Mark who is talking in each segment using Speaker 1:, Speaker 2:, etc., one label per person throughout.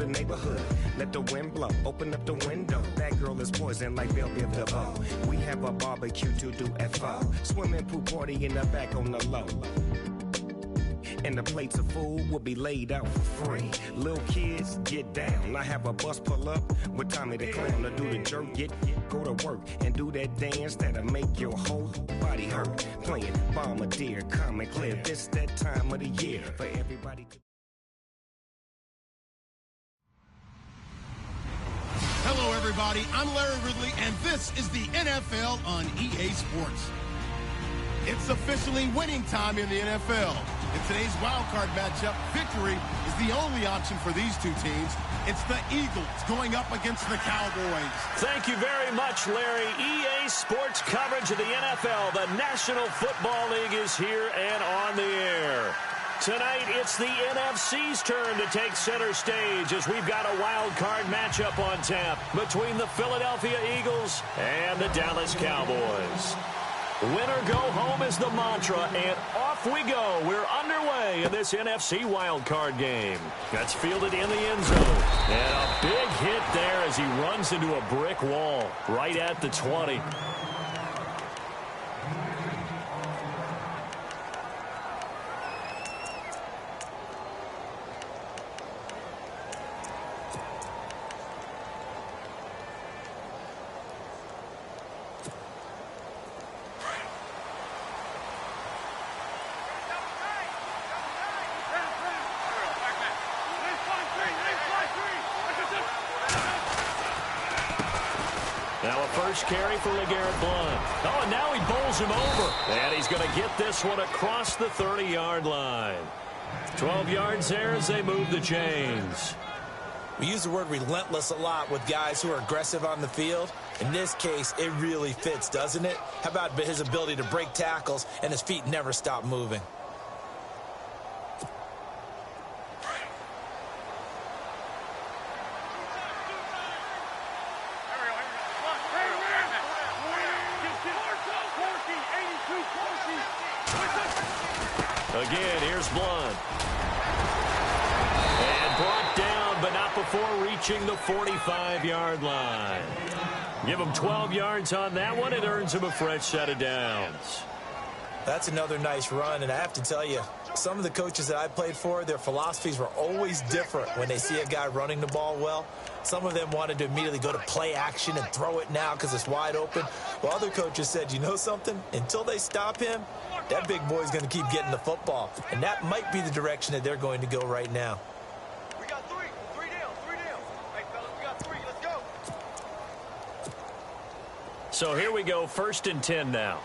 Speaker 1: the neighborhood. Let the wind blow, open up the window. That girl is poison like Belle Biv DeVoe. We have a barbecue to do FO. Swimming pool party in the back on the low. And the plates of food will be laid out for free. Little kids, get down. I have a bus pull up with Tommy the Clown to do the jerk, go to work and do that dance that'll make your whole body hurt. Playing Bombardier, Common Clear. This that time of the year for everybody to...
Speaker 2: Hello, everybody. I'm Larry Ridley, and this is the NFL on EA Sports. It's officially winning time in the NFL. In today's wildcard matchup, victory is the only option for these two teams. It's the Eagles going up against the Cowboys.
Speaker 3: Thank you very much, Larry. EA Sports coverage of the NFL. The National Football League is here and on the air. Tonight, it's the NFC's turn to take center stage as we've got a wild card matchup on tap between the Philadelphia Eagles and the Dallas Cowboys. Win or go home is the mantra, and off we go. We're underway in this NFC wild card game. That's fielded in the end zone. And a big hit there as he runs into a brick wall right at the 20. Now a first carry for LeGarrette Blount. Oh, and now he bowls him over. And he's going to get this one across the 30-yard line. 12 yards there as they move the chains.
Speaker 4: We use the word relentless a lot with guys who are aggressive on the field. In this case, it really fits, doesn't it? How about his ability to break tackles and his feet never stop moving?
Speaker 3: Again, here's Blount. And brought down, but not before reaching the 45-yard line. Give him 12 yards on that one. It earns him a fresh set of downs.
Speaker 4: That's another nice run, and I have to tell you, some of the coaches that I played for, their philosophies were always different when they see a guy running the ball well. Some of them wanted to immediately go to play action and throw it now because it's wide open. While other coaches said, you know something? Until they stop him, that big boy's going to keep getting the football. And that might be the direction that they're going to go right now.
Speaker 5: We got three down. Hey, fellas, we got three. Let's go.
Speaker 3: So here we go, 1st and 10 now.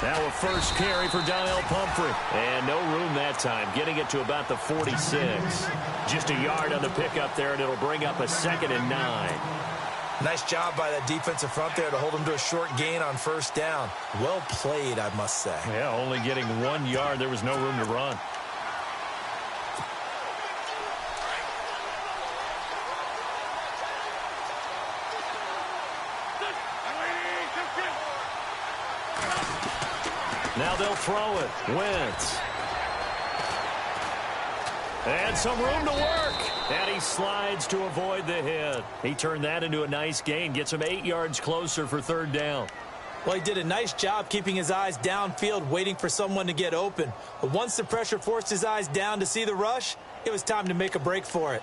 Speaker 3: Now a first carry for Donnell Pumphrey. And no room that time, getting it to about the 46. Just a yard on the pickup there, and it'll bring up a 2nd and 9.
Speaker 4: Nice job by that defensive front there to hold him to a short gain on 1st down. Well played, I must say.
Speaker 3: Yeah, only getting 1 yard. There was no room to run. Now they'll throw it. Wentz. And some room to work. And he slides to avoid the hit. He turned that into a nice gain. Gets him 8 yards closer for 3rd down.
Speaker 4: Well, he did a nice job keeping his eyes downfield, waiting for someone to get open. But once the pressure forced his eyes down to see the rush, it was time to make a break for it.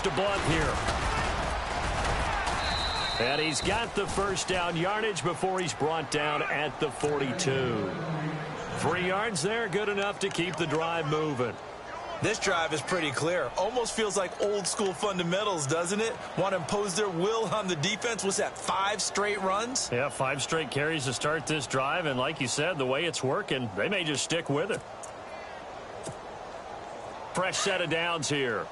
Speaker 3: To Blount here. And he's got the 1st down yardage before he's brought down at the 42. 3 yards there, good enough to keep the drive moving.
Speaker 4: This drive is pretty clear. Almost feels like old school fundamentals, doesn't it? Want to impose their will on the defense. Was that 5 straight runs?
Speaker 3: Yeah, 5 straight carries to start this drive. And like you said, the way it's working, they may just stick with it. Fresh set of downs here.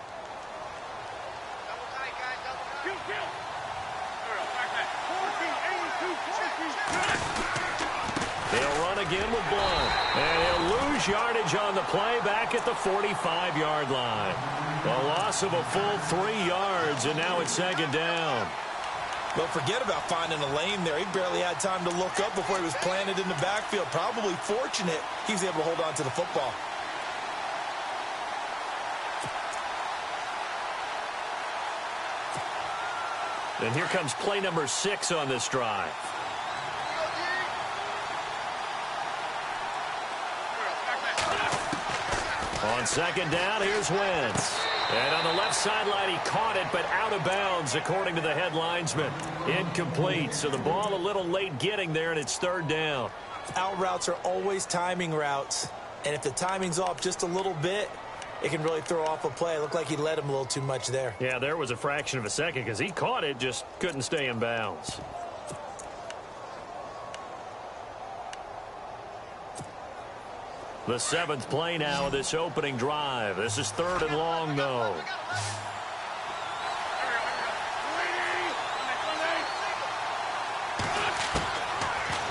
Speaker 3: He'll run again with Blunt. And he'll lose yardage on the play back at the 45-yard line. A loss of a full 3 yards, and now it's second down.
Speaker 4: But forget about finding a lane there. He barely had time to look up before he was planted in the backfield. Probably fortunate he was able to hold on to the football.
Speaker 3: And here comes play number 6 on this drive. On second down, here's Wentz. And on the left sideline, he caught it, but out of bounds, according to the head linesman. Incomplete, so the ball a little late getting there, and it's third down.
Speaker 4: Out routes are always timing routes, and if the timing's off just a little bit, it can really throw off a play. It looked like he led him a little too much there.
Speaker 3: Yeah, there was a fraction of a second because he caught it, just couldn't stay in bounds. The 7th play now of this opening drive. This is third and long, though.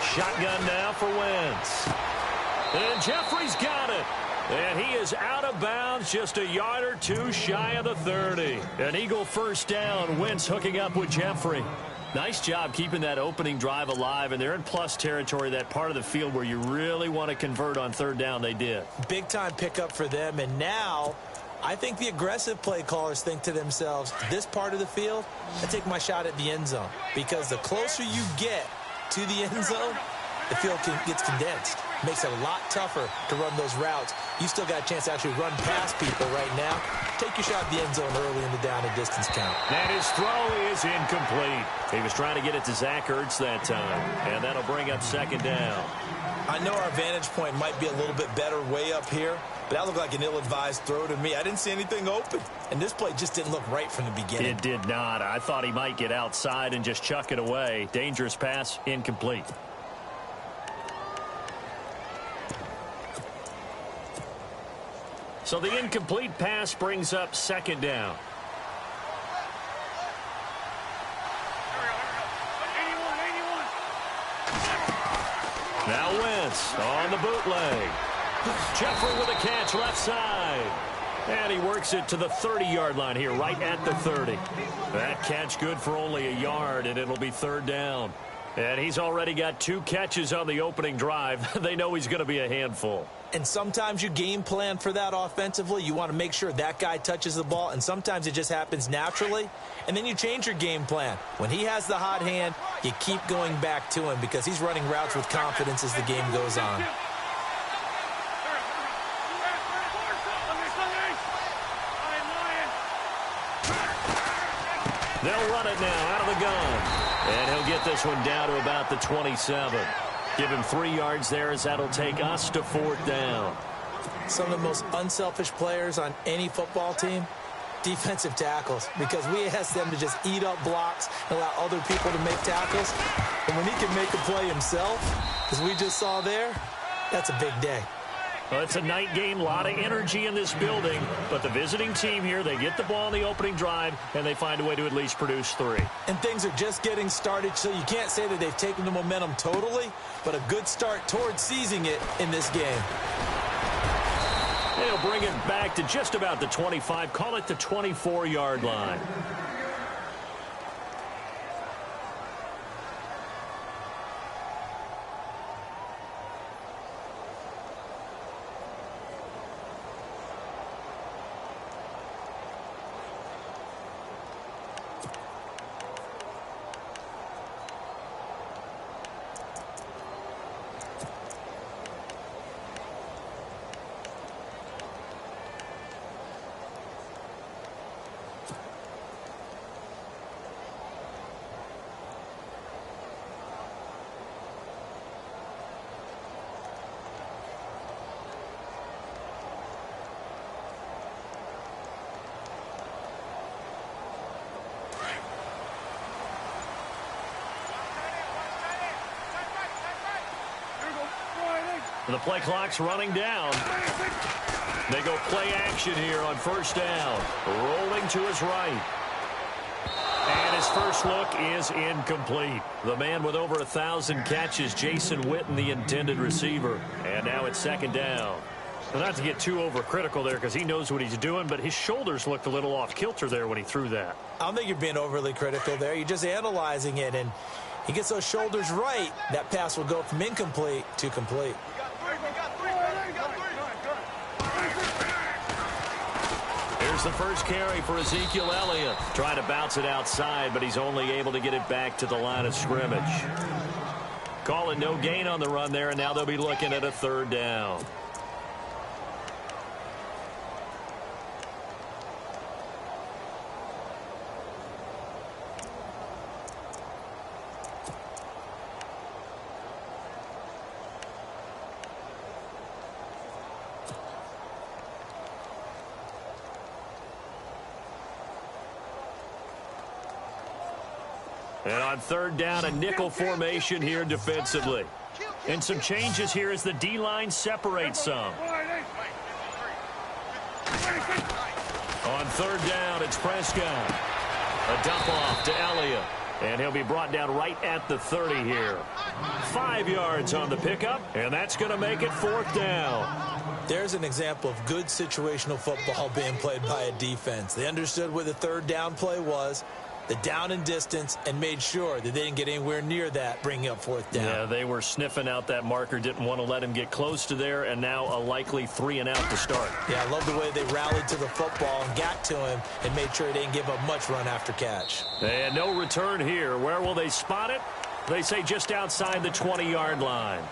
Speaker 3: Shotgun now for Wentz. And Jeffrey's got it. And he is out of bounds, just a yard or two shy of the 30. An Eagle first down. Wentz hooking up with Jeffrey. Nice job keeping that opening drive alive, and they're in plus territory, that part of the field where you really want to convert on third down. They did. Big-time pickup for them, and now I think the aggressive play callers think to themselves, this part of the field, I take my shot at the end zone, because the closer you get to the end zone, the field gets condensed. Makes it a lot tougher to run those routes. You still got a chance to actually run past people right now. Take your shot at the end zone early in the down and distance count. And his throw is incomplete. He was trying to get it to Zach Ertz that time, and that'll bring up second down. I know our vantage point might be a little bit better way up here, but that looked like an ill-advised throw to me. I didn't see anything open, and this play just didn't look right from the beginning. It did not. I thought he might get outside and just chuck it away. Dangerous pass, incomplete. So the incomplete pass brings up second down. Now Wentz on the bootleg. Jeffrey with a catch left side. And he works it to the 30-yard line here, right at the 30. That catch good for only a yard, and it'll be third down. And he's already got 2 catches on the opening drive. They know he's going to be a handful. And sometimes you game plan for that offensively. You want to make sure that guy touches the ball, and sometimes it just happens naturally. And then you change your game plan. When he has the hot hand, you keep going back to him because he's running routes with confidence as the game goes on. They'll run it now out of the gun. And he'll get this one down to about the 27. Give him 3 yards there as that'll take us to fourth down. Some of the most unselfish players on any football team, defensive tackles, because we ask them to just eat up blocks and allow other people to make tackles. And when he can make a play himself, as we just saw there, that's a big day. Well, it's a night game, a lot of energy in this building, but the visiting team here, they get the ball in the opening drive, and they find a way to at least produce 3. And things are just getting started, so you can't say that they've taken the momentum totally, but a good start towards seizing it in this game. They'll bring it back to just about the 25, call it the 24-yard line. The play clock's running down. They go play action here on first down. Rolling to his right. And his first look is incomplete. The man with over 1,000 catches, Jason Witten, the intended receiver. And now it's second down. Well, not to get too overcritical there because he knows what he's doing, but his shoulders looked a little off kilter there when he threw that.
Speaker 4: I don't think you're being overly critical there. You're just analyzing it, and he gets those shoulders right. That pass will go from incomplete to complete.
Speaker 3: Here's the first carry for Ezekiel Elliott. Trying to bounce it outside, but he's only able to get it back to the line of scrimmage. Call it no gain on the run there, and now they'll be looking at a third down. And on third down, a nickel formation here defensively. And some changes here as the D-line separates some. On third down, it's Prescott. A dump off to Elliott. And he'll be brought down right at the 30 here. 5 yards on the pickup, and that's going to make it fourth down.
Speaker 4: There's an example of good situational football being played by a defense. They understood where the third down play was, the down and distance, and made sure that they didn't get anywhere near that, bringing up fourth down.
Speaker 3: Yeah, they were sniffing out that marker, didn't want to let him get close to there, and now a likely 3 and out to start.
Speaker 4: Yeah, I love the way they rallied to the football and got to him and made sure they didn't give up much run after catch.
Speaker 3: And no return here. Where will they spot it? They say just outside the 20-yard line.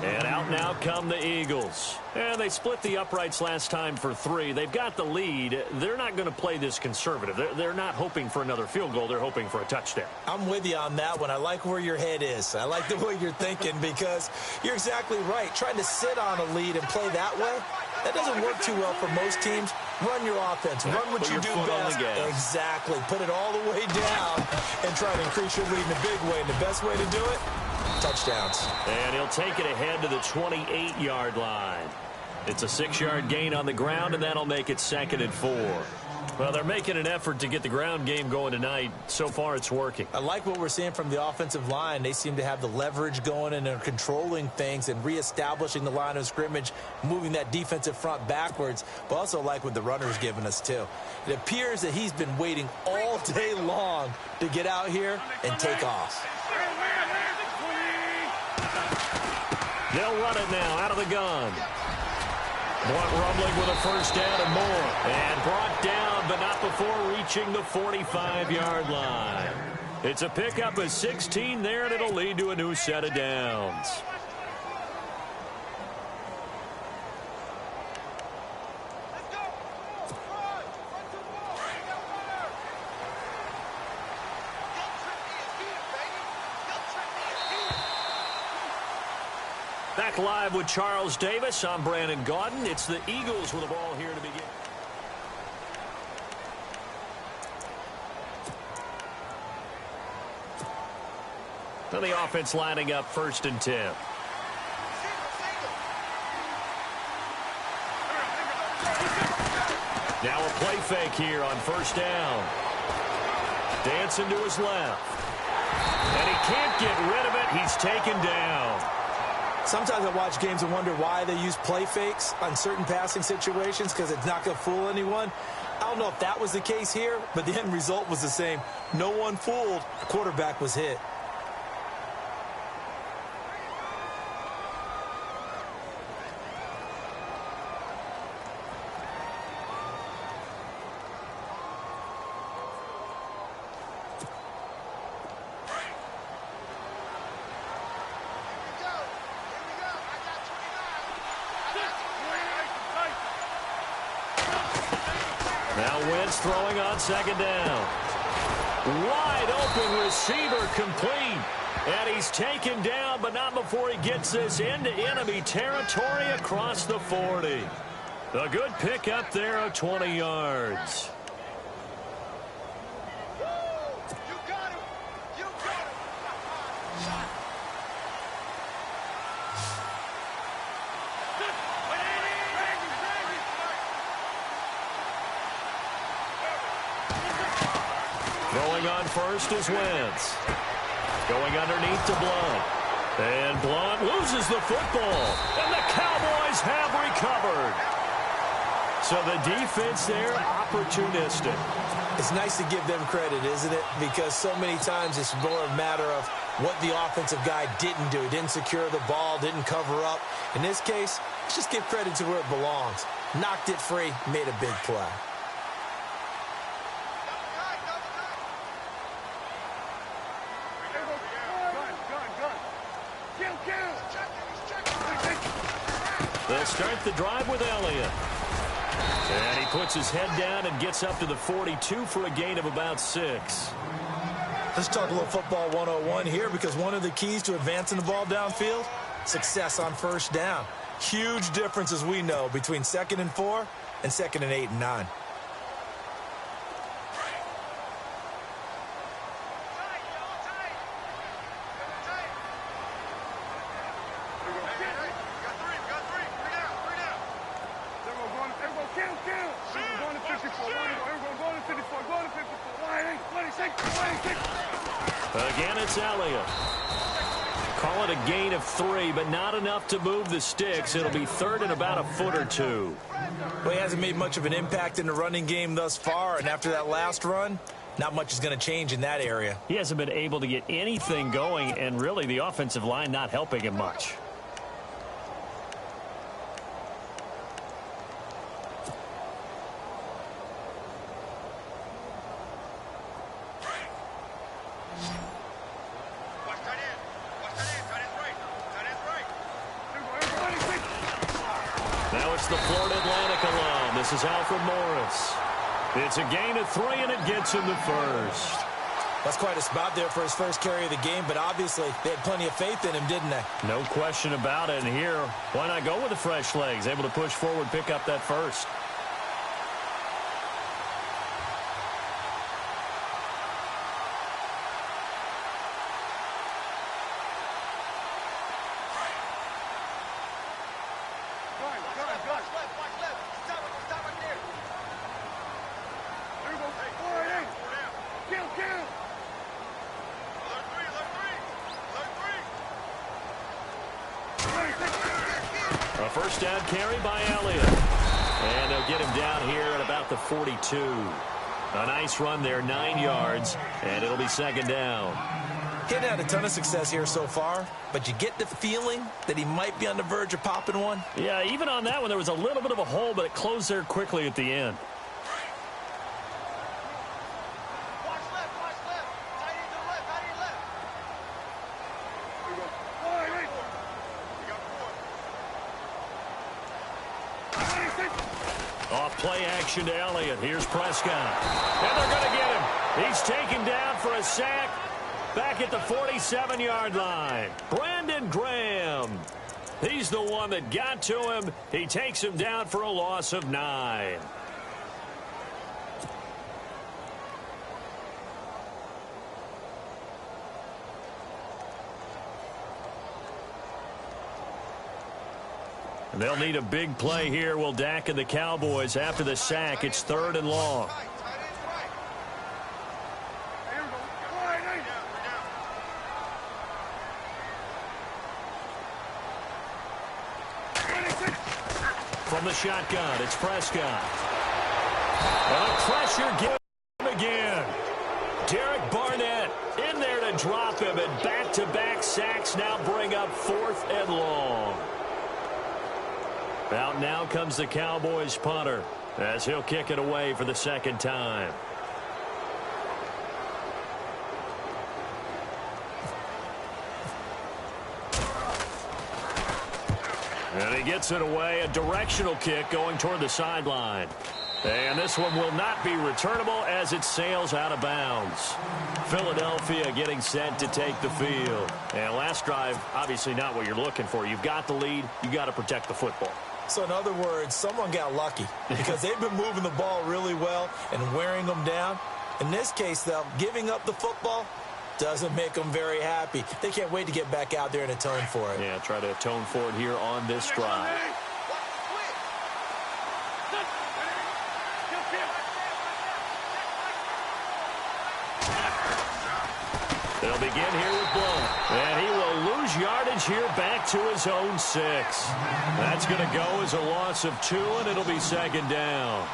Speaker 3: And out now come the Eagles. And they split the uprights last time for 3. They've got the lead. They're not going to play this conservative. They're not hoping for another field goal. They're hoping for a touchdown.
Speaker 4: I'm with you on that one. I like where your head is. I like the way you're thinking because you're exactly right. Trying to sit on a lead and play that way, that doesn't work too well for most teams. Run your offense. Run what you do best. Exactly. Put it all the way down and try to increase your lead in a big way. And the best way to do it, touchdowns.
Speaker 3: And he'll take it ahead to the 28-yard line. It's a 6-yard gain on the ground, and that'll make it 2nd and 4. Well, they're making an effort to get the ground game going tonight. So far, it's working.
Speaker 4: I like what we're seeing from the offensive line. They seem to have the leverage going, and they're controlling things and reestablishing the line of scrimmage, moving that defensive front backwards, but also like what the runner's giving us, too. It appears that he's been waiting all day long to get out here and take off.
Speaker 3: They'll run it now out of the gun. Blunt rumbling with a first down and more. And brought down, but not before reaching the 45-yard line. It's a pickup of 16 there, and it'll lead to a new set of downs. Back live with Charles Davis. I'm Brandon Gaudin. It's the Eagles with the ball here to begin. So the offense lining up 1st and 10. Now a play fake here on first down. Dancing to his left. And he can't get rid of it. He's taken down.
Speaker 4: Sometimes I watch games and wonder why they use play fakes on certain passing situations because it's not going to fool anyone. I don't know if that was the case here, but the end result was the same. No one fooled. The quarterback was hit.
Speaker 3: Throwing on 2nd down. Wide open receiver complete. And he's taken down, but not before he gets this into enemy territory across the 40. A good pickup there of 20 yards. Throwing on first is Wentz. Going underneath to Blunt. And Blunt loses the football. And the Cowboys have recovered. So the defense there, opportunistic.
Speaker 4: It's nice to give them credit, isn't it? Because so many times it's more a matter of what the offensive guy didn't do. He didn't secure the ball, didn't cover up. In this case, let's just give credit to where it belongs. Knocked it free, made a big play.
Speaker 3: They'll start the drive with Elliott. And he puts his head down and gets up to the 42 for a gain of about 6.
Speaker 4: Let's talk a little football 101 here, because one of the keys to advancing the ball downfield, success on first down. Huge difference, as we know, between 2nd and 4 and 2nd and 8 and 9.
Speaker 3: Again, it's Elliott. Call it a gain of 3, but not enough to move the sticks. It'll be 3rd and about a foot or 2.
Speaker 4: Well, he hasn't made much of an impact in the running game thus far, and after that last run, not much is going to change in that area.
Speaker 3: He hasn't been able to get anything going, and really the offensive line not helping him much. The Florida Atlantic alum. This is Alfred Morris. It's a gain of 3, and it gets him the first.
Speaker 4: That's quite a spot there for his first carry of the game, but obviously they had plenty of faith in him, didn't they?
Speaker 3: No question about it. And here, why not go with the fresh legs? Able to push forward, pick up that first. A first down carry by Elliott. And they'll get him down here at about the 42. A nice run there, 9 yards, and it'll be 2nd down.
Speaker 4: He hadn't had a ton of success here so far, but you get the feeling that he might be on the verge of popping one.
Speaker 3: Yeah, even on that one, there was a little bit of a hole, but it closed there quickly at the end. Off play action to Elliott. Here's Prescott. And they're going to get him. He's taken down for a sack back at the 47-yard line. Brandon Graham. He's the one that got to him. He takes him down for a loss of 9. And they'll need a big play here. Will Dak and the Cowboys after the sack. It's 3rd and long. From the shotgun, it's Prescott. And the pressure gives him again. Derek Barnett in there to drop him, and back-to-back sacks now bring up 4th and long. Out now comes the Cowboys punter as he'll kick it away for the 2nd time. And he gets it away, a directional kick going toward the sideline. And this one will not be returnable as it sails out of bounds. Philadelphia getting set to take the field. And last drive, obviously not what you're looking for. You've got the lead. You've got to protect the football.
Speaker 4: So in other words, someone got lucky because they've been moving the ball really well and wearing them down. In this case, though, giving up the football doesn't make them very happy. They can't wait to get back out there and atone for it.
Speaker 3: Yeah, try to atone for it here on this drive. They'll begin here with Blount. And he will lose yardage here back to his own 6. That's going to go as a loss of 2, and it'll be second down.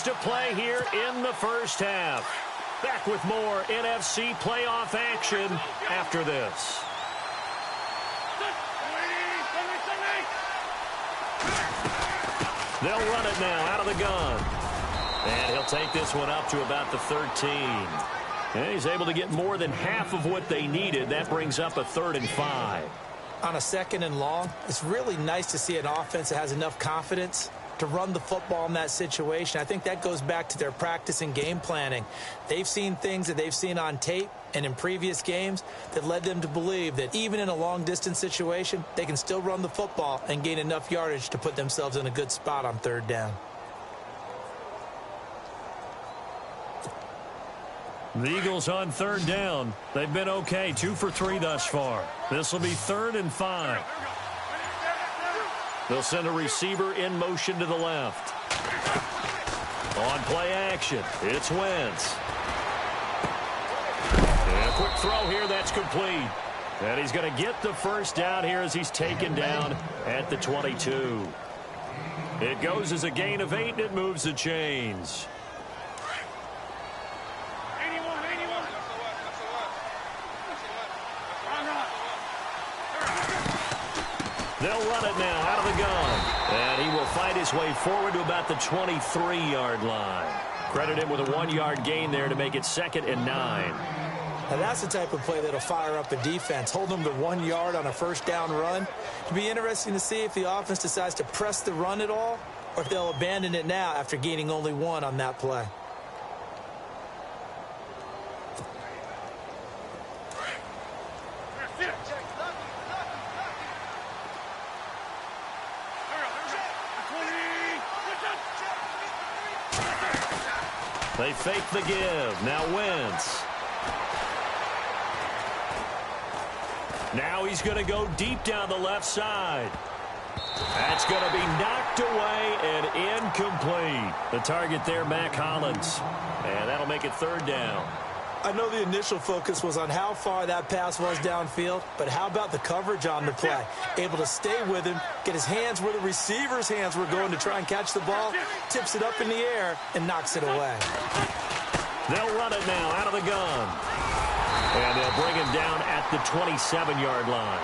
Speaker 3: To play here in the first half. Back with more NFC playoff action after this. They'll run it now out of the gun. And he'll take this one up to about the 13. And he's able to get more than half of what they needed. That brings up a 3rd and 5.
Speaker 4: On a 2nd and long, it's really nice to see an offense that has enough confidence to run the football in that situation. I think that goes back to their practice and game planning. They've seen things that they've seen on tape and in previous games that led them to believe that even in a long-distance situation, they can still run the football and gain enough yardage to put themselves in a good spot on 3rd down.
Speaker 3: The Eagles on 3rd down. They've been okay, 2 for 3 thus far. This will be 3rd and 5. They'll send a receiver in motion to the left. On play action, it's Wentz. And a quick throw here, that's complete. And he's going to get the first down here as he's taken down at the 22. It goes as a gain of 8, and it moves the chains. They'll run it now out of the gun. And he will fight his way forward to about the 23-yard line. Credit him with a 1-yard gain there to make it 2nd and 9.
Speaker 4: Now that's the type of play that'll fire up a defense. Hold them to 1 yard on a 1st down run. It'll be interesting to see if the offense decides to press the run at all or if they'll abandon it now after gaining only 1 on that play.
Speaker 3: They fake the give. Now Wentz. Now he's going to go deep down the left side. That's going to be knocked away and incomplete. The target there, Mac Hollins. And that'll make it 3rd down.
Speaker 4: I know the initial focus was on how far that pass was downfield, but how about the coverage on the play? Able to stay with him, get his hands where the receiver's hands were going to try and catch the ball, tips it up in the air, and knocks it away.
Speaker 3: They'll run it now out of the gun. And they'll bring him down at the 27-yard line.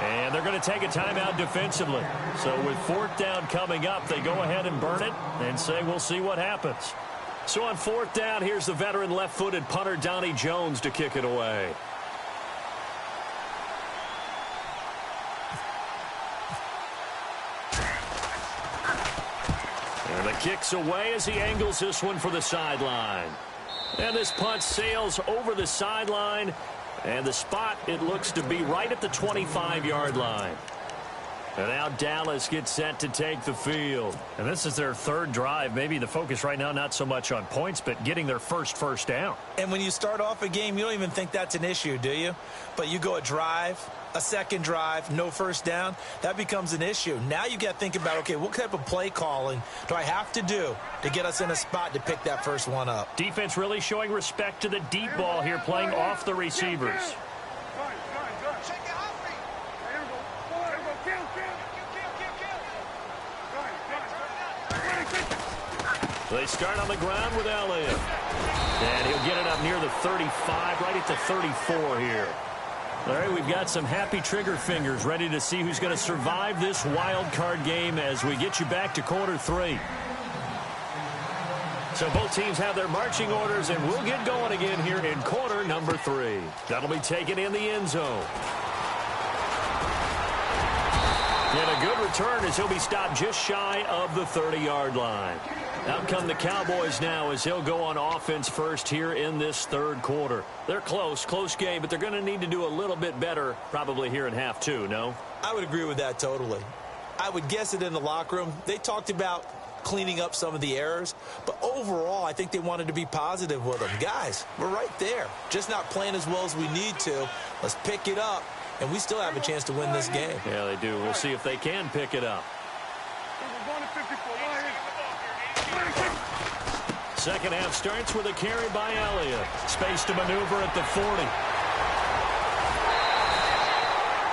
Speaker 3: And they're going to take a timeout defensively. So with 4th down coming up, they go ahead and burn it and say we'll see what happens. So on 4th down, here's the veteran left-footed punter Donnie Jones to kick it away. And the kick's away as he angles this one for the sideline. And this punt sails over the sideline. And the spot, it looks to be right at the 25-yard line. And now Dallas gets set to take the field. And this is their 3rd drive. Maybe the focus right now not so much on points, but getting their first down.
Speaker 4: And when you start off a game, you don't even think that's an issue, do you? But you go a drive, a 2nd drive, no 1st down, that becomes an issue. Now you got to think about, okay, what type of play calling do I have to do to get us in a spot to pick that first one up?
Speaker 3: Defense really showing respect to the deep ball here, playing off the receivers. They start on the ground with Elliott. And he'll get it up near the 35, right at the 34 here. All right, we've got some happy trigger fingers ready to see who's going to survive this wild card game as we get you back to quarter 3. So both teams have their marching orders, and we'll get going again here in quarter number 3. That'll be taken in the end zone. And a good return as he'll be stopped just shy of the 30-yard line. Out come the Cowboys now as he'll go on offense first here in this 3rd quarter. They're close game, but they're going to need to do a little bit better probably here in half 2, no?
Speaker 4: I would agree with that totally. I would guess it in the locker room. They talked about cleaning up some of the errors. But overall, I think they wanted to be positive with them. Guys, we're right there. Just not playing as well as we need to. Let's pick it up, and we still have a chance to win this game.
Speaker 3: Yeah, they do. We'll see if they can pick it up. Second half starts with a carry by Elliott. Space to maneuver at the 40.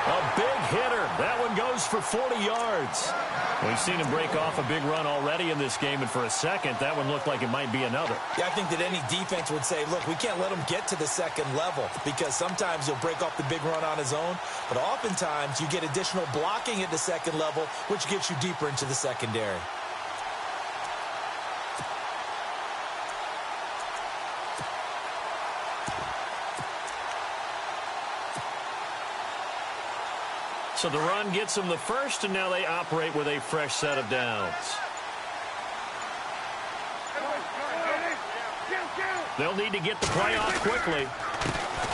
Speaker 3: A big hitter. That one goes for 40 yards. We've seen him break off a big run already in this game, and for a second, that one looked like it might be another.
Speaker 4: Yeah, I think that any defense would say, look, we can't let him get to the second level, because sometimes he'll break off the big run on his own, but oftentimes you get additional blocking at the second level, which gets you deeper into the secondary.
Speaker 3: So the run gets them the first, and now they operate with a fresh set of downs. They'll need to get the play off quickly.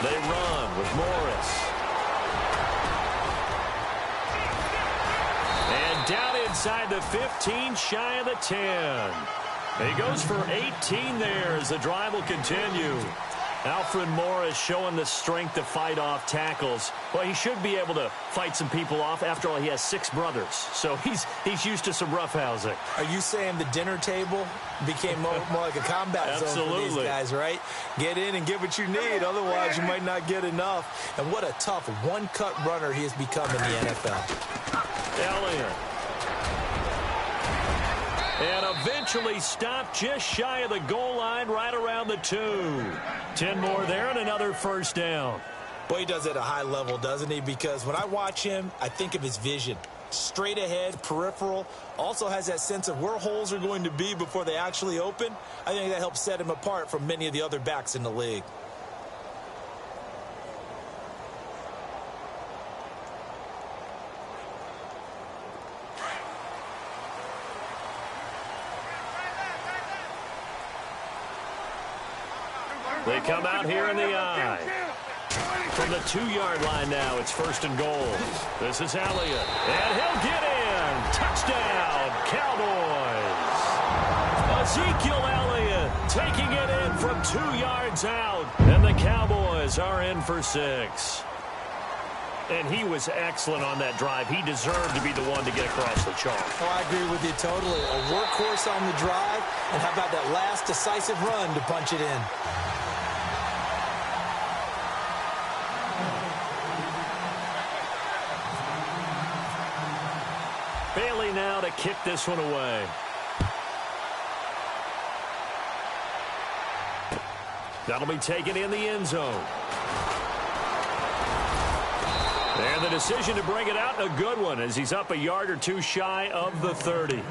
Speaker 3: They run with Morris. And down inside the 15, shy of the 10. He goes for 18 there as the drive will continue. Alfred Morris showing the strength to fight off tackles. Well, he should be able to fight some people off. After all, he has 6 brothers, so he's used to some roughhousing.
Speaker 4: Are you saying the dinner table became more like a combat zone for these guys, right? Get in and get what you need, otherwise you might not get enough. And what a tough one-cut runner he has become in the NFL.
Speaker 3: Elliott. And eventually stopped just shy of the goal line, right around the 2. 10 more there and another first down.
Speaker 4: Boy, he does it at a high level, doesn't he? Because when I watch him, I think of his vision. Straight ahead, peripheral. Also has that sense of where holes are going to be before they actually open. I think that helps set him apart from many of the other backs in the league.
Speaker 3: They come out here in the eye. From the 2-yard line now, it's first and goal. This is Elliott. And he'll get in. Touchdown, Cowboys. Ezekiel Elliott taking it in from 2 yards out. And the Cowboys are in for 6. And he was excellent on that drive. He deserved to be the one to get across the chalk.
Speaker 4: Oh, I agree with you totally. A workhorse on the drive. And how about that last decisive run to punch it in?
Speaker 3: Bailey now to kick this one away. That'll be taken in the end zone. And the decision to bring it out, a good one, as he's up a yard or 2 shy of the 30.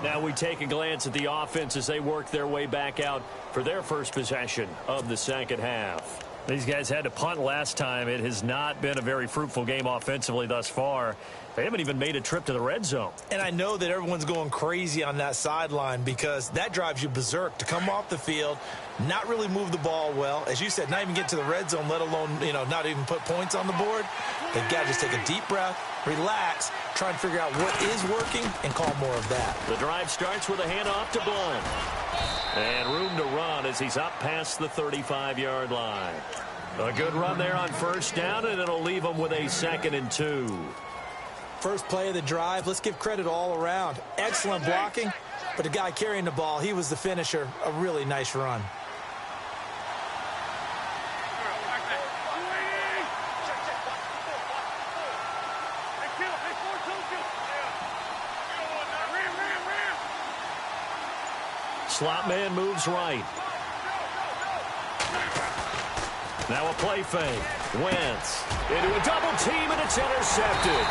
Speaker 3: Now we take a glance at the offense as they work their way back out for their first possession of the second half. These guys had to punt last time. It has not been a very fruitful game offensively thus far. They haven't even made a trip to the red zone. And
Speaker 4: I know that everyone's going crazy on that sideline because that drives you berserk to come off the field, not really move the ball well. As you said, not even get to the red zone, let alone, not even put points on the board. They've got to just take a deep breath, relax, try and figure out what is working, and call more of that.
Speaker 3: The drive starts with a handoff to Blunt. And room to run as he's up past the 35-yard line. A good run there on first down, and it'll leave him with a 2nd and 2.
Speaker 4: First play of the drive, let's give credit all around. Excellent blocking, but the guy carrying the ball, he was the finisher. A really nice run.
Speaker 3: Slot man moves right. Now a play fake. Wentz into a double team, and it's intercepted.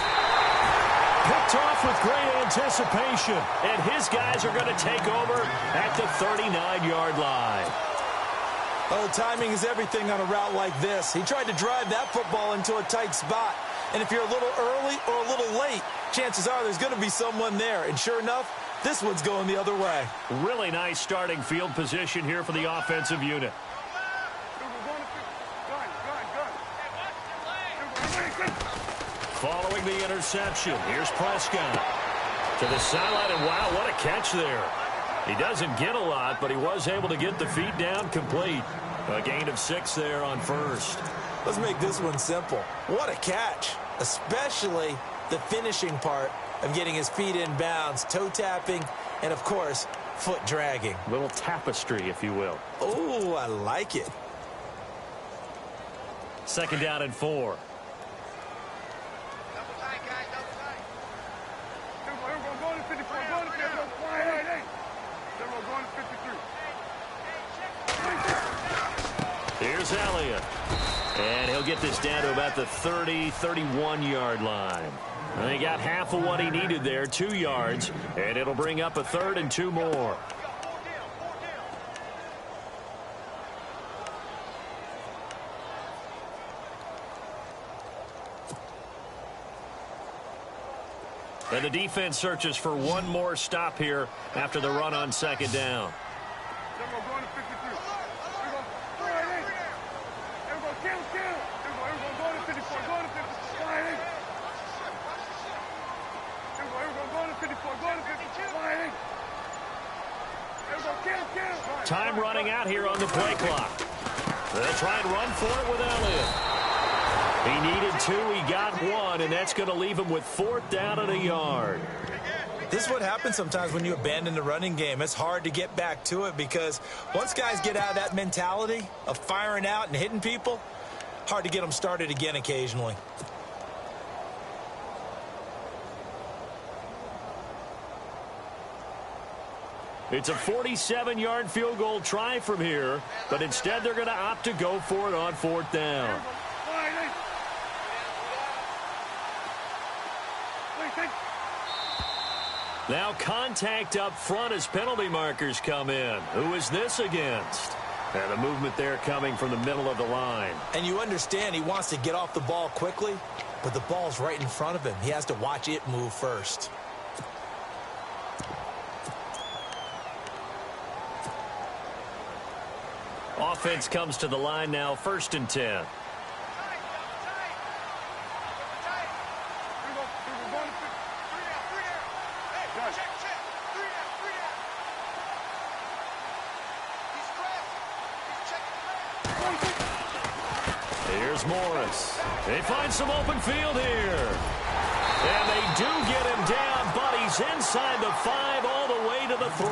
Speaker 3: Picked off with great anticipation, and his guys are going to take over at the 39-yard line.
Speaker 4: Oh, timing is everything on a route like this. He tried to drive that football into a tight spot. And if you're a little early or a little late, chances are there's going to be someone there. And sure enough, this one's going the other way.
Speaker 3: Really nice starting field position here for the offensive unit.
Speaker 5: Good.
Speaker 3: Following the interception, here's Prescott. To the sideline, and wow, what a catch there. He doesn't get a lot, but he was able to get the feet down complete. A gain of 6 there on first.
Speaker 4: Let's make this one simple. What a catch, especially the finishing part of getting his feet in bounds, toe tapping, and, of course, foot dragging.
Speaker 3: Little tapestry, if you will.
Speaker 4: Oh, I like it.
Speaker 3: 2nd down and 4.
Speaker 5: Double tight, guys, double tight.
Speaker 2: Go to 54, go to 54. Hey. Going to 53.
Speaker 3: Here's Elliott. And he'll get this down to about the 30, 31-yard line. And he got half of what he needed there, 2 yards. And it'll bring up a 3rd and 2 more. And the defense searches for one more stop here after the run on 2nd down. Time running out here on the play clock. They'll try and run for it with Elliott. He needed 2, he got 1, and that's going to leave him with 4th down and a yard.
Speaker 4: This is what happens sometimes when you abandon the running game. It's hard to get back to it because once guys get out of that mentality of firing out and hitting people, hard to get them started again occasionally.
Speaker 3: It's a 47-yard field goal try from here, but instead they're going to opt to go for it on 4th down. Now contact up front as penalty markers come in. Who is this against? And the movement there coming from the middle of the line.
Speaker 4: And you understand he wants to get off the ball quickly, but the ball's right in front of him. He has to watch it move first.
Speaker 3: Offense comes to the line now, 1st and 10. Here's Morris. They find some open field here. And they do get him down, but he's inside the 5 all the way to the 3.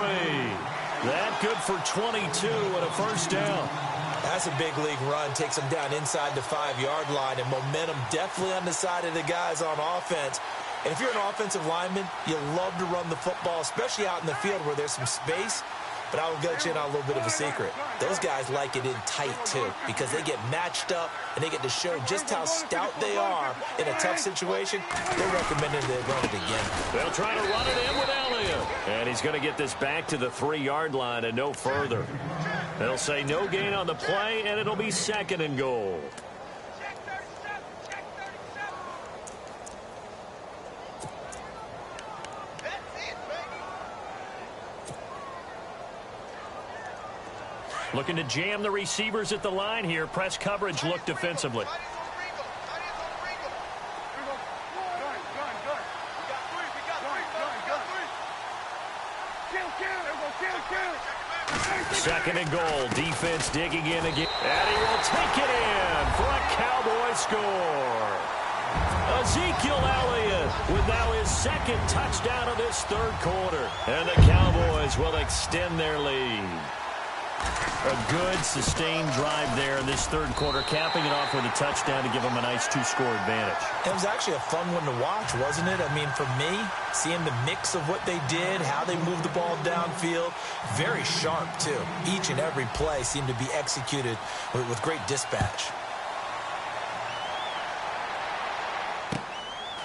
Speaker 3: That good for 22 and a 1st down.
Speaker 4: That's a big league run. Takes him down inside the 5-yard line, and momentum definitely on the side of the guys on offense. And if you're an offensive lineman, you love to run the football, especially out in the field where there's some space. But I will let you in on a little bit of a secret. Those guys like it in tight, too, because they get matched up and they get to show just how stout they are in a tough situation. They're recommending they run it again.
Speaker 3: They'll try to run it in with Elliott. And he's going to get this back to the 3-yard line and no further. They'll say no gain on the play, and it'll be 2nd and goal. Looking to jam the receivers at the line here. Press coverage look defensively. Second and goal. Defense digging in again. And he will take it in for a Cowboy score. Ezekiel Elliott with now his 2nd touchdown of this 3rd quarter. And the Cowboys will extend their lead. A good, sustained drive there in this 3rd quarter, capping it off with a touchdown to give them a nice 2-score advantage.
Speaker 4: It was actually a fun one to watch, wasn't it? I mean, for me, seeing the mix of what they did, how they moved the ball downfield, very sharp, too. Each and every play seemed to be executed with great dispatch.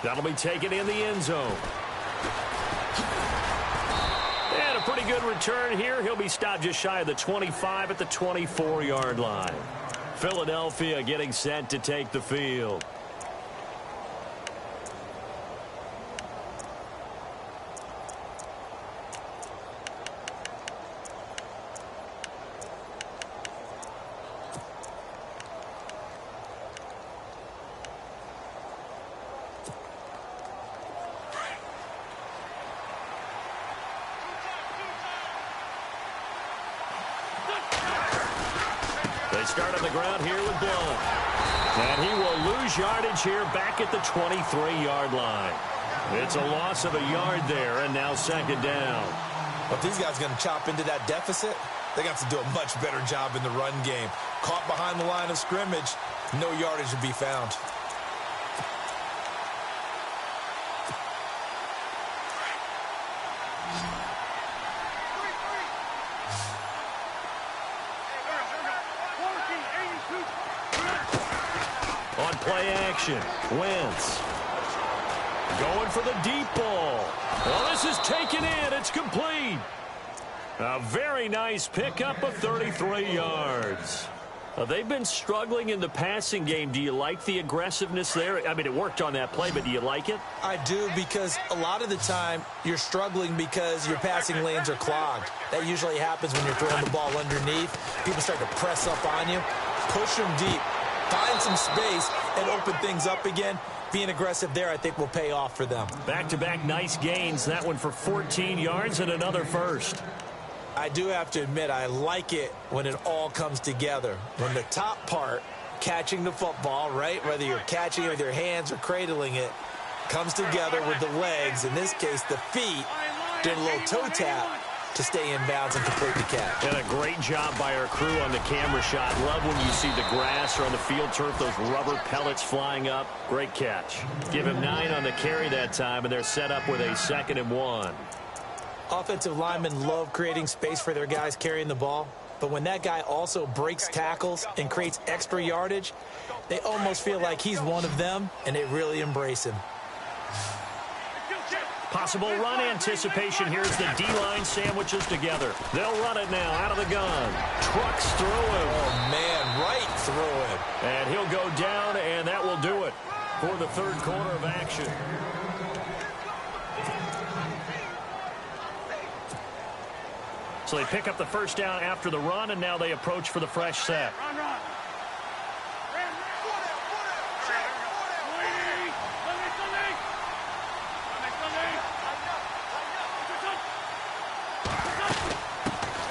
Speaker 3: That'll be taken in the end zone. And a pretty good return here. He'll be stopped just shy of the 25 at the 24-yard line. Philadelphia getting set to take the field. They start on the ground here with Blunt. And he will lose yardage here back at the 23-yard line. It's a loss of a yard there, and now second down.
Speaker 4: But these guys are going to chop into that deficit. They're going to have to do a much better job in the run game. Caught behind the line of scrimmage, no yardage to be found.
Speaker 3: On play action, Wentz. Going for the deep ball. Well, this is taken in. It's complete. A very nice pickup of 33 yards. They've been struggling in the passing game. Do you like the aggressiveness there? I mean, it worked on that play, but do you like it?
Speaker 4: I do, because a lot of the time you're struggling because your passing lanes are clogged. That usually happens when you're throwing the ball underneath. People start to press up on you. Push them deep. Find some space and open things up again. Being aggressive there, I think, will pay off for them.
Speaker 3: Back-to-back nice gains. That one for 14 yards and another first.
Speaker 4: I do have to admit, I like it when it all comes together. When the top part, catching the football, right, whether you're catching it with your hands or cradling it, comes together with the legs, in this case the feet, doing a little toe tap to stay in bounds and complete the catch.
Speaker 3: And a great job by our crew on the camera shot. Love when you see the grass or on the field turf, those rubber pellets flying up. Great catch. Give him 9 on the carry that time, and they're set up with a 2nd and 1.
Speaker 4: Offensive linemen love creating space for their guys carrying the ball, but when that guy also breaks tackles and creates extra yardage, they almost feel like he's one of them, and they really embrace him.
Speaker 3: Possible run anticipation. Here's the D-line sandwiches together. They'll run it now out of the gun. Trucks through him.
Speaker 4: Oh, man, right through him.
Speaker 3: And he'll go down, and that will do it for the third quarter of action. So they pick up the first down after the run, and now they approach for the fresh set.
Speaker 5: Run.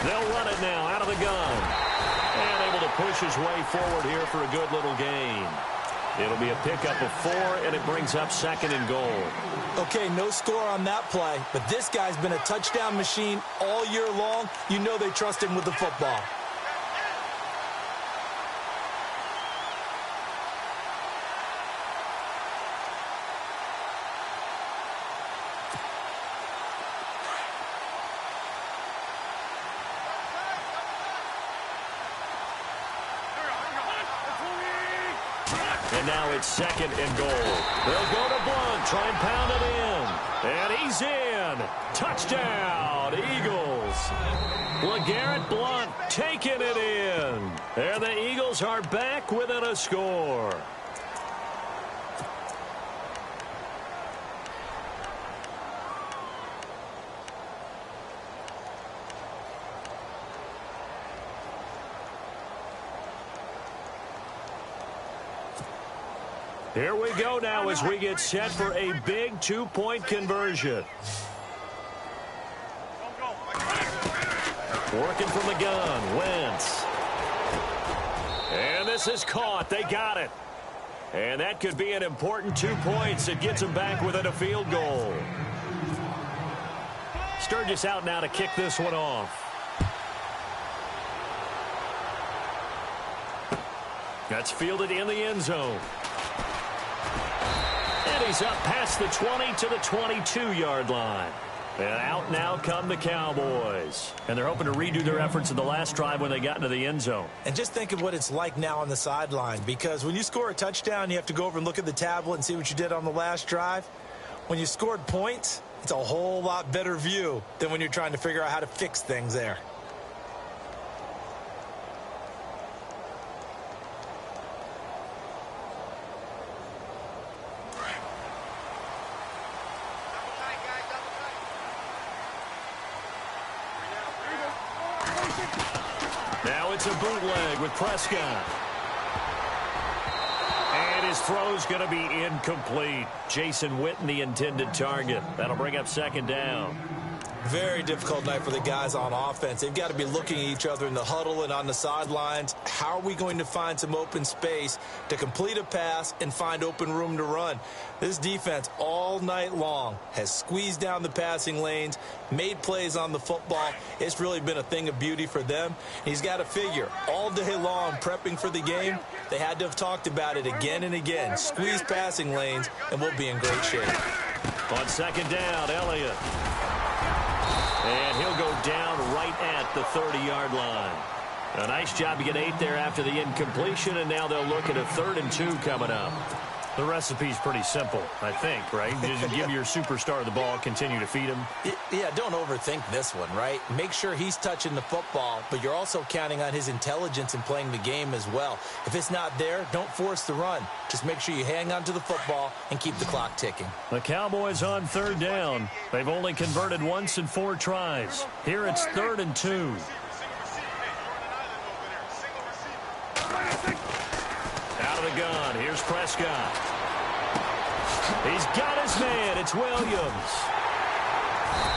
Speaker 3: They'll run it now out of the gun. And able to push his way forward here for a good little gain. It'll be a pickup of 4, and it brings up 2nd and goal.
Speaker 4: Okay, no score on that play, but this guy's been a touchdown machine all year long. You know they trust him with the football.
Speaker 3: And now it's 2nd and goal. They'll go to Blunt, try and pound it in. And he's in. Touchdown, Eagles. LeGarrette Blunt taking it in. And the Eagles are back within a score. Here we go now as we get set for a big 2-point conversion. Working from the gun, Wentz. And this is caught. They got it. And that could be an important 2 points. It gets them back within a field goal. Sturgis out now to kick this one off. That's fielded in the end zone. And he's up past the 20 to the 22-yard line. And out now come the Cowboys. And they're hoping to redo their efforts in the last drive when they got into the end zone.
Speaker 4: And just think of what it's like now on the sideline, because when you score a touchdown, you have to go over and look at the tablet and see what you did on the last drive. When you scored points, it's a whole lot better view than when you're trying to figure out how to fix things there.
Speaker 3: Now it's a bootleg with Prescott. And his throw's going to be incomplete. Jason Witten, the intended target. That'll bring up 2nd down.
Speaker 4: Very difficult night for the guys on offense. They've got to be looking at each other in the huddle and on the sidelines. How are we going to find some open space to complete a pass and find open room to run? This defense all night long has squeezed down the passing lanes, made plays on the football. It's really been a thing of beauty for them. He's got to figure all day long prepping for the game, they had to have talked about it again and again. Squeeze passing lanes, and we'll be in great shape.
Speaker 3: On second down, Elliott. And he'll go down right at the 30-yard line. A nice job to get 8 there after the incompletion, and now they'll look at a 3rd and 2 coming up. The recipe's pretty simple, I think, right? Just give your superstar the ball, continue to feed him.
Speaker 4: Yeah, don't overthink this one, right? Make sure he's touching the football, but you're also counting on his intelligence in playing the game as well. If it's not there, don't force the run. Just make sure you hang on to the football and keep the clock ticking.
Speaker 3: The Cowboys on 3rd down. They've only converted once in 4 tries. Here it's 3rd and 2. Out of the gun, here's Prescott. He's got his man, it's Williams.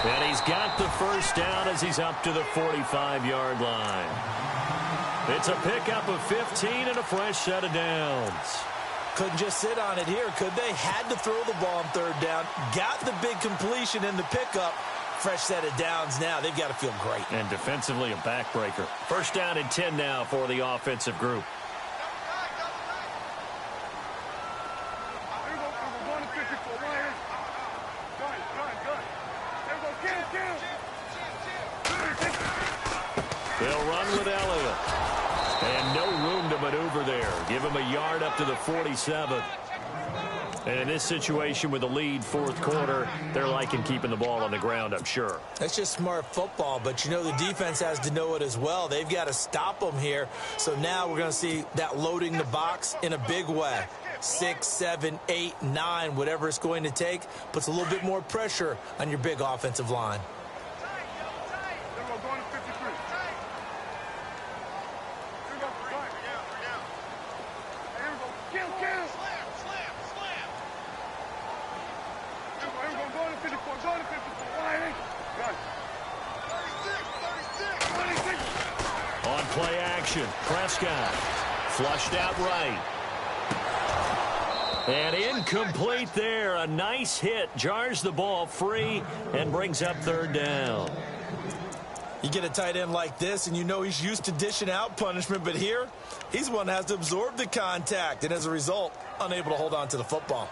Speaker 3: And he's got the first down as he's up to the 45-yard line. It's a pickup of 15 and a fresh set of downs.
Speaker 4: Couldn't just sit on it here, could they? Had to throw the ball on 3rd down. Got the big completion in the pickup. Fresh set of downs now. They've got to feel great.
Speaker 3: And defensively a backbreaker. First down and 10 now for the offensive group. They'll run with Elliott. And no room to maneuver there. Give him a yard up to the 47. And in this situation with the lead 4th quarter, they're liking keeping the ball on the ground, I'm sure.
Speaker 4: That's just smart football, but you know the defense has to know it as well. They've got to stop them here. So now we're going to see that loading the box in a big way. 6, 7, 8, 9, whatever it's going to take, puts a little bit more pressure on your big offensive line.
Speaker 3: On play action, Prescott flushed out right. And incomplete there. A nice hit. Jars the ball free and brings up 3rd down.
Speaker 4: You get a tight end like this, and you know he's used to dishing out punishment, but here, he's the one that has to absorb the contact, and as a result, unable to hold on to the football.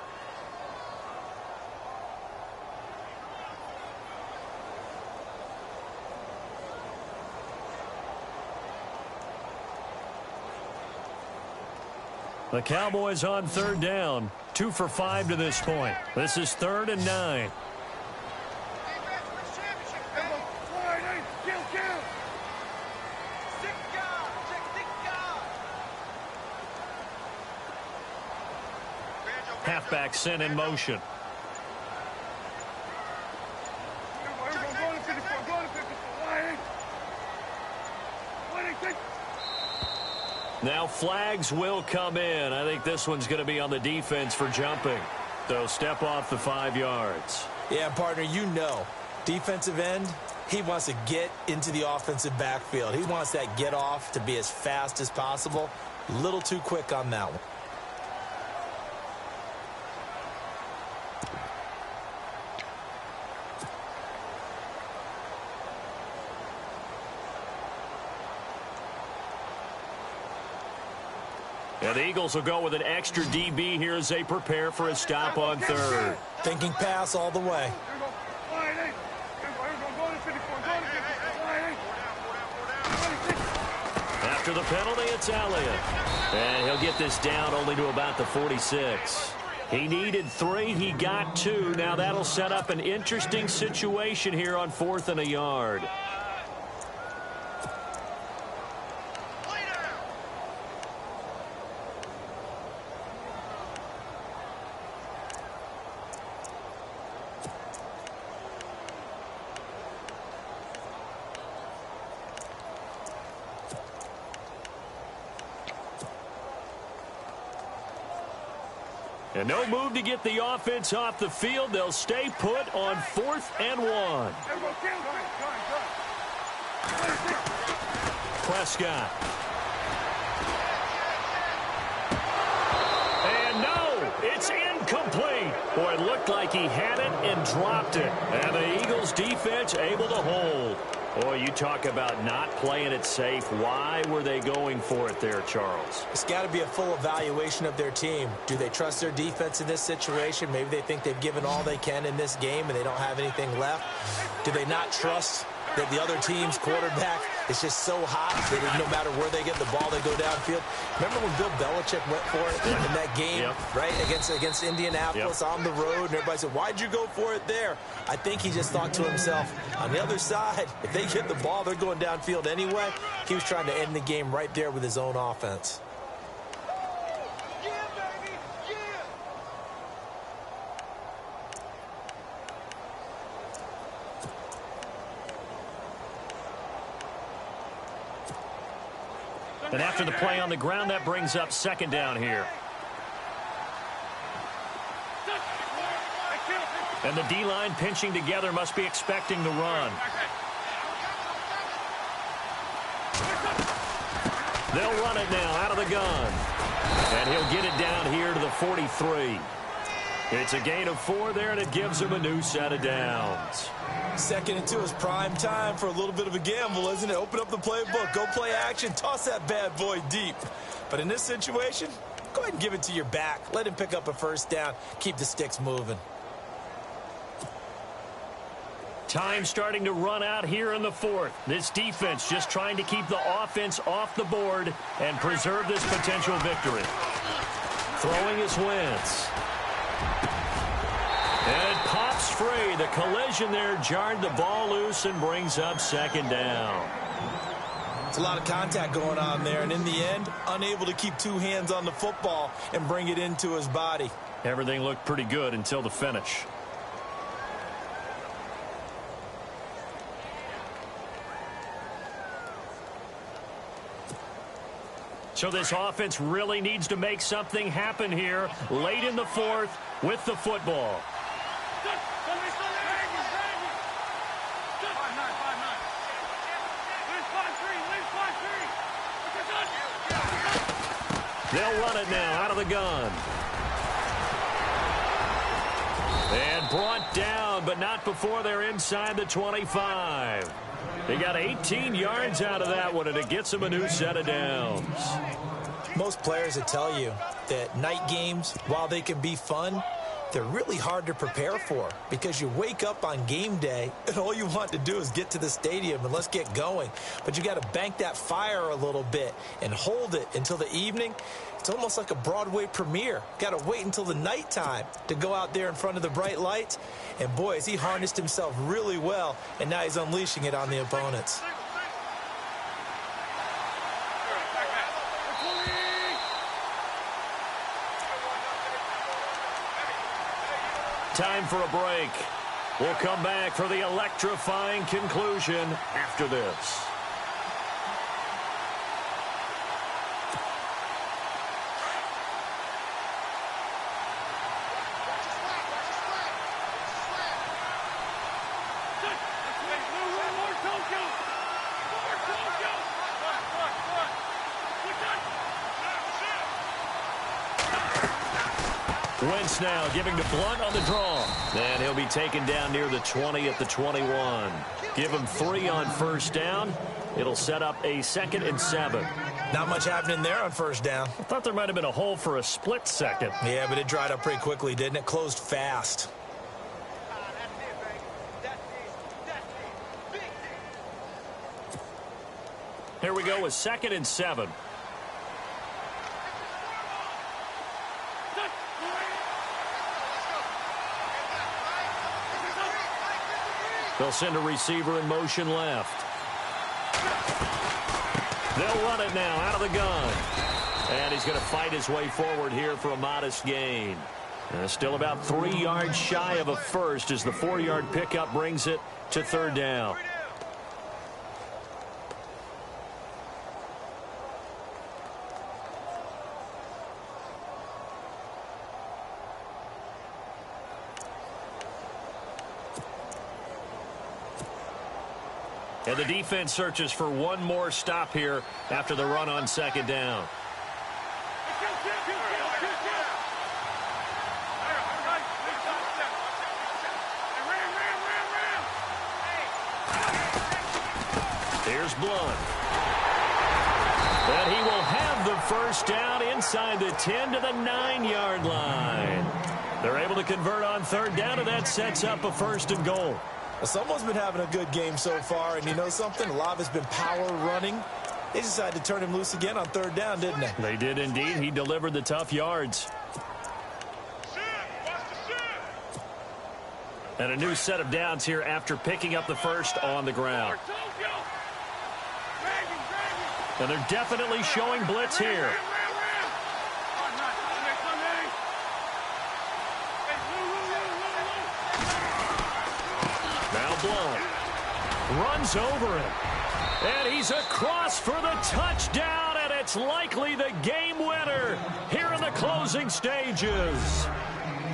Speaker 3: The Cowboys on 3rd down. 2 for 5 to this point. This is 3rd and 9. Halfback sent in motion. Now flags will come in. I think this one's going to be on the defense for jumping. So step off the 5 yards.
Speaker 4: Yeah, partner, you know, defensive end, he wants to get into the offensive backfield. He wants that get off to be as fast as possible. A little too quick on that one.
Speaker 3: And the Eagles will go with an extra DB here as they prepare for a stop on 3rd.
Speaker 4: Thinking pass all the way.
Speaker 3: After the penalty, it's Elliott. And he'll get this down only to about the 46. He needed 3. He got 2. Now that'll set up an interesting situation here on 4th and a yard. And no move to get the offense off the field. They'll stay put on 4th and 1. Prescott. And no, it's incomplete. Boy, it looked like he had it and dropped it. And the Eagles defense able to hold. Boy, you talk about not playing it safe. Why were they going for it there, Charles?
Speaker 4: It's got to be a full evaluation of their team. Do they trust their defense in this situation? Maybe they think they've given all they can in this game and they don't have anything left. Do they not trust that the other team's quarterback is just so hot that no matter where they get the ball, they go downfield? Remember when Bill Belichick went for it in that game, right, against Indianapolis on the road, and everybody said, why'd you go for it there? I think he just thought to himself, on the other side, if they get the ball, they're going downfield anyway. He was trying to end the game right there with his own offense.
Speaker 3: And after the play on the ground, that brings up 2nd down here. And the D-line pinching together, must be expecting the run. They'll run it now out of the gun. And he'll get it down here to the 43. It's a gain of 4 there, and it gives him a new set of downs.
Speaker 4: 2nd and 2 is prime time for a little bit of a gamble, isn't it? Open up the playbook, go play action, toss that bad boy deep. But in this situation, go ahead and give it to your back. Let him pick up a 1st down. Keep the sticks moving.
Speaker 3: Time starting to run out here in the 4th. This defense just trying to keep the offense off the board and preserve this potential victory. Throwing is Wentz. And it pops free. The collision there jarred the ball loose and brings up 2nd down.
Speaker 4: It's a lot of contact going on there, and in the end, unable to keep 2 hands on the football and bring it into his body.
Speaker 3: Everything looked pretty good until the finish. So this offense really needs to make something happen here late in the 4th with the football. They'll run it now out of the gun. And brought down, but not before they're inside the 25. They got 18 yards out of that one, and it gets them a new set of downs.
Speaker 4: Most players will tell you that night games, while they can be fun, they're really hard to prepare for because you wake up on game day and all you want to do is get to the stadium and let's get going. But you got to bank that fire a little bit and hold it until the evening. It's almost like a Broadway premiere. Got to wait until the nighttime to go out there in front of the bright lights. And boy, has he harnessed himself really well, and now he's unleashing it on the opponents.
Speaker 3: Time for a break. We'll come back for the electrifying conclusion after this. Wentz now giving to Blunt on the draw. And he'll be taken down near the 20 at the 21. Give him 3 on 1st down. It'll set up a 2nd and 7.
Speaker 4: Not much happening there on 1st down.
Speaker 3: I thought there might have been a hole for a split second.
Speaker 4: Yeah, but it dried up pretty quickly, didn't it? Closed fast.
Speaker 3: Here we go with 2nd and 7. They'll send a receiver in motion left. They'll run it now out of the gun. And he's going to fight his way forward here for a modest gain. Still about 3 yards shy of a first as the 4-yard pickup brings it to 3rd down. And the defense searches for one more stop here after the run on second down. Here's Blunt. And he will have the first down inside the 10 to the 9-yard line. They're able to convert on third down, and that sets up a 1st and goal.
Speaker 4: Well, someone's been having a good game so far, and you know something? A lot of it's been power running. They decided to turn him loose again on third down, didn't they?
Speaker 3: They did indeed. He delivered the tough yards. And a new set of downs here after picking up the first on the ground. And they're definitely showing blitz here. Now Blunt runs over him. And he's across for the touchdown, and it's likely the game winner here in the closing stages.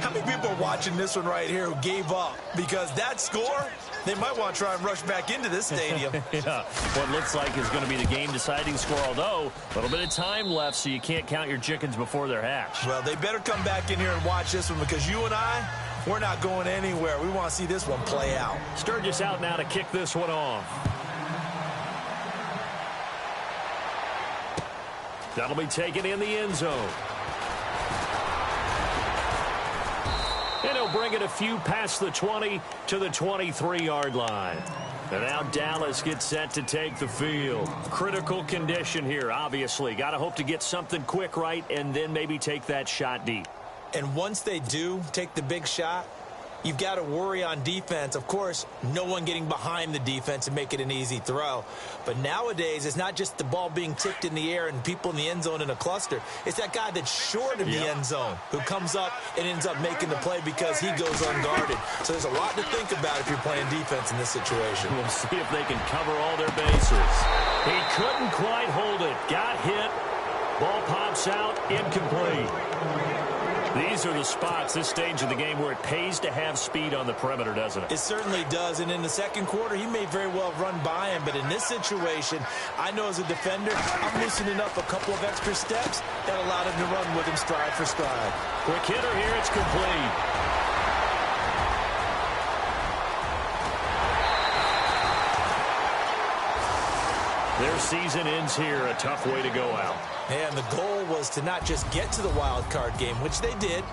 Speaker 4: How many people are watching this one right here who gave up? Because that score, they might want to try and rush back into this stadium.
Speaker 3: Yeah, what looks like is going to be the game-deciding score, although a little bit of time left, so you can't count your chickens before they're hatched.
Speaker 4: Well, they better come back in here and watch this one, because you and I, we're not going anywhere. We want to see this one play out.
Speaker 3: Sturgis out now to kick this one off. That'll be taken in the end zone. And he'll bring it a few past the 20 to the 23-yard line. And now Dallas gets set to take the field. Critical condition here, obviously. Got to hope to get something quick right and then maybe take that shot deep.
Speaker 4: And once they do take the big shot, you've got to worry on defense. Of course, no one getting behind the defense and make it an easy throw. But nowadays, it's not just the ball being tipped in the air and people in the end zone in a cluster. It's that guy that's short of the end zone who comes up and ends up making the play because he goes unguarded. So there's a lot to think about if you're playing defense in this situation.
Speaker 3: We'll see if they can cover all their bases. He couldn't quite hold it. Got hit. Ball pops out. Incomplete. These are the spots, this stage of the game, where it pays to have speed on the perimeter, doesn't it?
Speaker 4: It certainly does, and in the second quarter, he may very well run by him, but in this situation, I know as a defender, I'm loosening up a couple of extra steps that allowed him to run with him stride for stride.
Speaker 3: Quick hitter here, it's complete. Their season ends here, a tough way to go out.
Speaker 4: And the goal was to not just get to the wild card game, which they did,